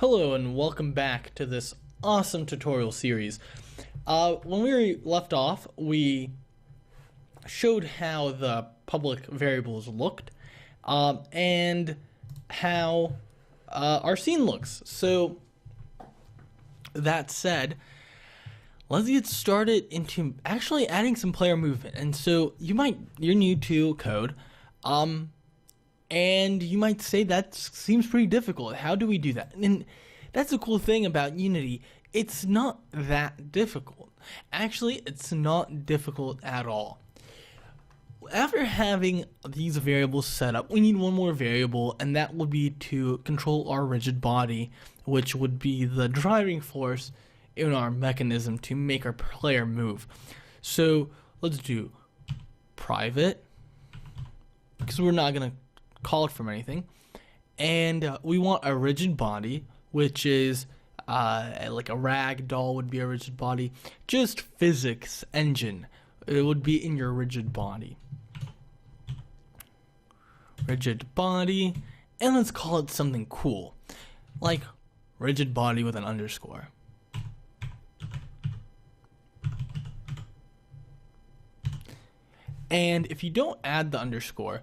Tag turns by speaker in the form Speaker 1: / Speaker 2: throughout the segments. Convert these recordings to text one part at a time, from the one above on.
Speaker 1: Hello and welcome back to this awesome tutorial series. When we left off, we showed how the public variables looked and how our scene looks. So that said, let's get started into actually adding some player movement. And so you're new to code, and you might say that seems pretty difficult. How do we do that? And that's the cool thing about Unity. It's not that difficult. Actually, it's not difficult at all. After having these variables set up, we need one more variable, and that would be to control our rigid body, which would be the driving force in our mechanism to make our player move. So let's do private, because we're not going to call it from anything, and we want a rigid body, which is like a rag doll would be a rigid body. Just physics engine, it would be in your rigid body. Rigid body, and let's call it something cool, like rigid body with an underscore. And if you don't add the underscore,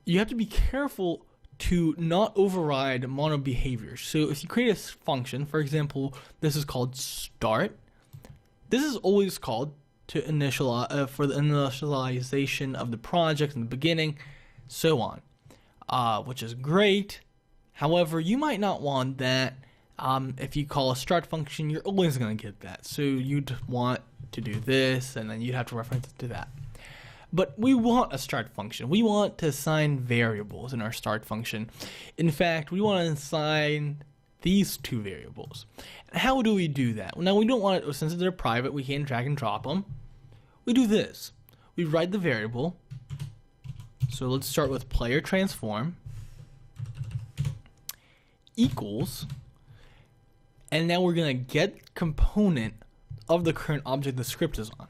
Speaker 1: you have to be careful to not override mono behaviors. So if you create a function, for example, this is called start. This is always called to initialize for the initialization of the project in the beginning, so on, which is great. However, you might not want that. If you call a start function, you're always going to get that. So you'd want to do this, and then you'd have to reference it to that. But we want a start function. We want to assign variables in our start function. In fact, we want to assign these two variables. How do we do that? Now, we don't want it, since they're private, we can't drag and drop them. We do this. We write the variable. So let's start with player transform equals, and now we're going to get component of the current object the script is on.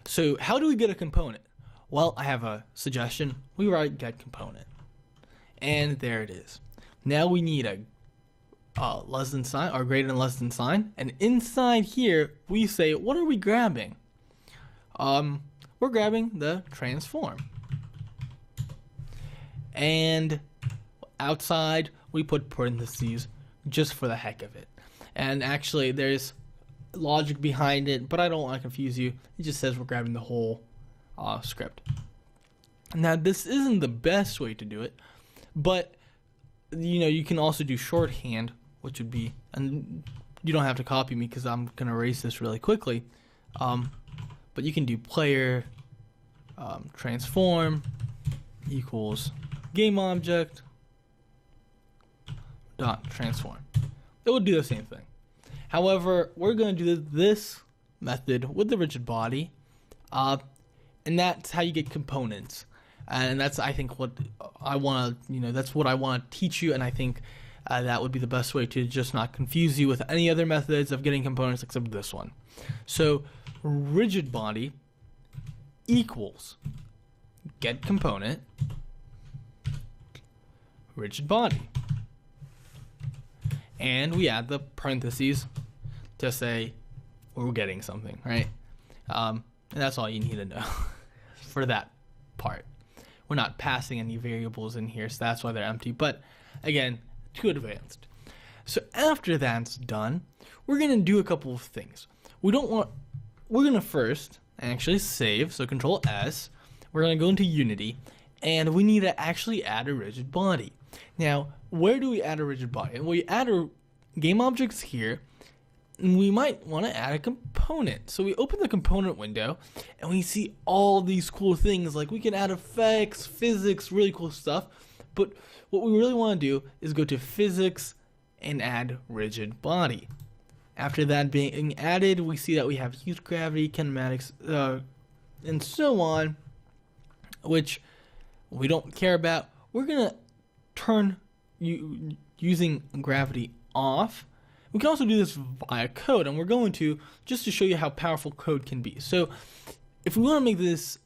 Speaker 1: So how do we get a component? Well, I have a suggestion. We write get component, and there it is. Now we need a less than sign or greater than less than sign, and inside here we say, what are we grabbing? We're grabbing the transform, and outside we put parentheses just for the heck of it. And actually, there's logic behind it, but I don't want to confuse you. It just says we're grabbing the whole script. Now, this isn't the best way to do it, but you can also do shorthand, which would be, and you don't have to copy me because I'm gonna erase this really quickly, but you can do player transform equals game object dot transform. It would do the same thing. However, we're going to do this method with the rigid body, and that's how you get components. And that's, I think, what I want to, that's what I want to teach you. And I think that would be the best way to just not confuse you with any other methods of getting components except this one. So rigid body equals get component rigid body. And we add the parentheses to say we're getting something, right? And that's all you need to know for that part. We're not passing any variables in here, so that's why they're empty. But again, too advanced. So after that's done, we're gonna do a couple of things. We're gonna first actually save, so Control S. We're gonna go into Unity, and we need to actually add a rigid body. Now, where do we add a rigid body? We add a game objects here, and we might want to add a component. So we open the component window, and we see all these cool things, like we can add effects, physics, really cool stuff. But what we really want to do is go to physics and add rigid body. After that being added, we see that we have youth gravity, kinematics, and so on, which we don't care about. We're gonna turn using gravity off. We can also do this via code, and we're going to just to show you how powerful code can be. So if we want to make this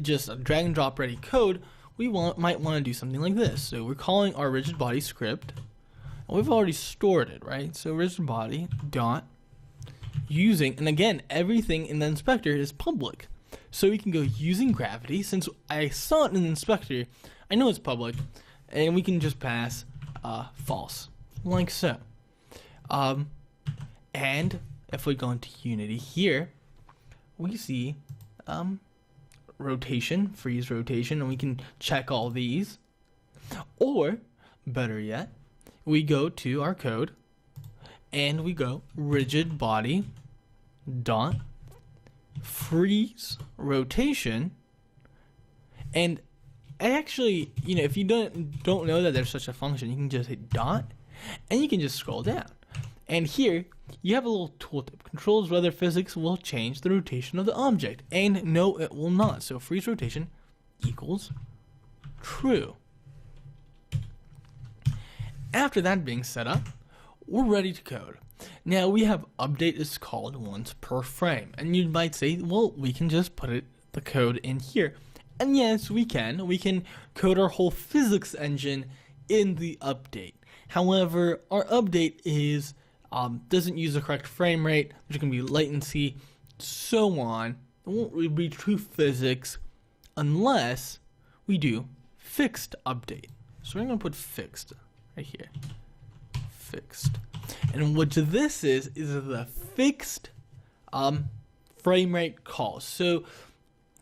Speaker 1: just a drag and drop ready code, we might want to do something like this. So we're calling our rigid body script, And we've already stored it, right? So rigid body dot using, and again, everything in the inspector is public. So we can go using gravity. Since I saw it in the inspector, I know it's public, and we can just pass false, like so. And if we go into Unity here, we see rotation, freeze rotation, and we can check all these. Or, better yet, we go to our code, and we go rigid body dot freeze rotation. And I actually, if you don't know that there's such a function, you can just hit dot, and you can just scroll down. And here, you have a little tooltip. Controls whether physics will change the rotation of the object. And no, it will not. So freeze rotation equals true. After that being set up, we're ready to code. Now we have update is called once per frame. And you might say, well, we can just put the code in here. And yes, we can. We can code our whole physics engine in the update. However, our update is doesn't use the correct frame rate. There's going to be latency, so on. It won't really be true physics unless we do fixed update. So we're going to put fixed right here. Fixed. And what this is the fixed frame rate call. So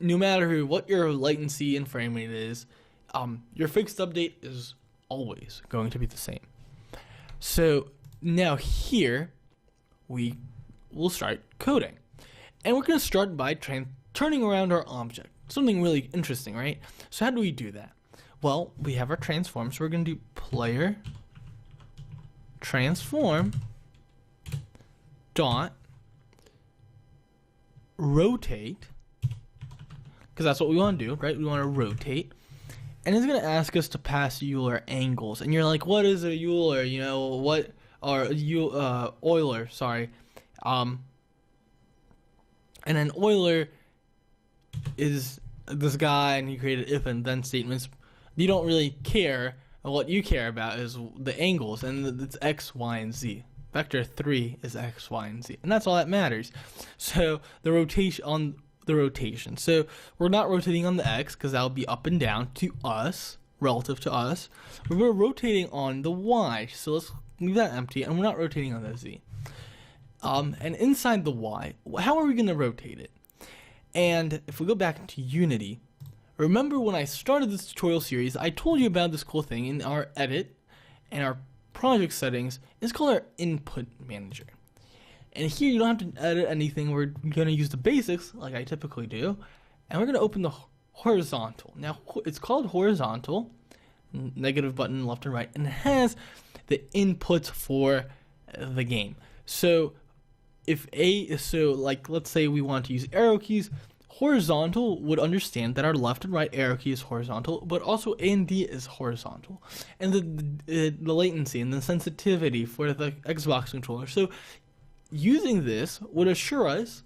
Speaker 1: no matter what your latency and frame rate is, your fixed update is always going to be the same. So now here we will start coding, and we're going to start by turning around our object. Something really interesting, right? So how do we do that? Well, we have our transform, so we're going to do player transform dot rotate, because that's what we want to do, right? We want to rotate. And it's going to ask us to pass Euler angles. And you're like, what is a Euler? What are Euler, sorry. And an Euler is this guy, and he created if and then statements. You don't really care. What you care about is the angles, and it's X, Y, and Z. Vector 3 is X, Y, and Z. And that's all that matters. So the rotation. So we're not rotating on the X because that will be up and down to us, relative to us. We're rotating on the Y. So let's leave that empty, and we're not rotating on the Z. And inside the Y, how are we going to rotate it? And if we go back into Unity, remember when I started this tutorial series, I told you about this cool thing in our edit and our project settings. It's called our input manager. And here you don't have to edit anything. We're going to use the basics like I typically do. And we're going to open the horizontal. Now, it's called horizontal, negative button left and right, and it has the inputs for the game. So let's say we want to use arrow keys, horizontal would understand that our left and right arrow key is horizontal, but also A and D is horizontal. And the latency and the sensitivity for the Xbox controller. So using this would assure us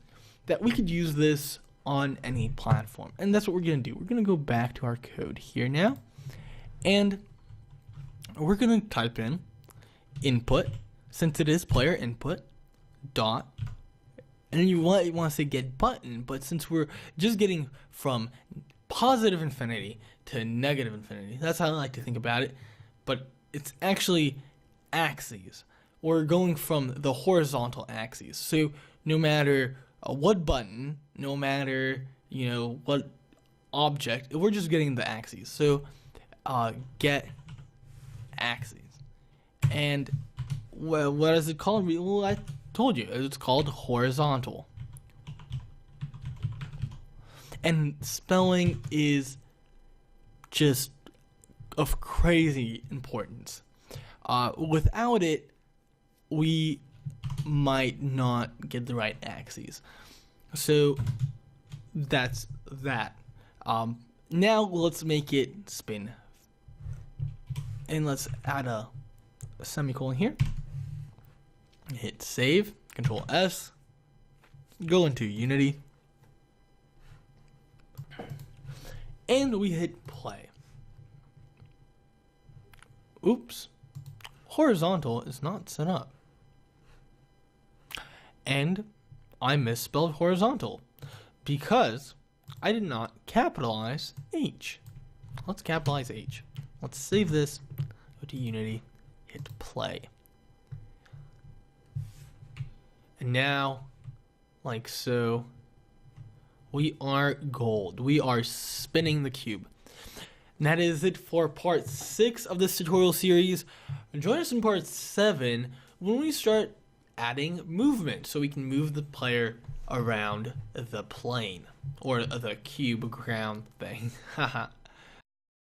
Speaker 1: that we could use this on any platform. And that's what we're going to do. We're going to go back to our code here now. And we're going to type in input, since it is player input, dot, and you want to say get button, but since we're just getting from positive infinity to negative infinity, that's how I like to think about it, but it's actually axes. We're going from the horizontal axes. So no matter what button, no matter what object, we're just getting the axes. So get axes. And what is it called? Well, I told you it's called horizontal. And spelling is just of crazy importance. Without it, we might not get the right axes. So that's that. Now let's make it spin. And let's add a semicolon here. Hit save, Control S, go into Unity, and we hit play. Oops. horizontal is not set up. And I misspelled horizontal because I did not capitalize H. Let's capitalize H. Let's save this, go to Unity, hit play. And now, like so, we are gold. We are spinning the cube. And that is it for part 6 of this tutorial series. Join us in part 7 when we start adding movement so we can move the player around the plane or the cube ground thing. Haha.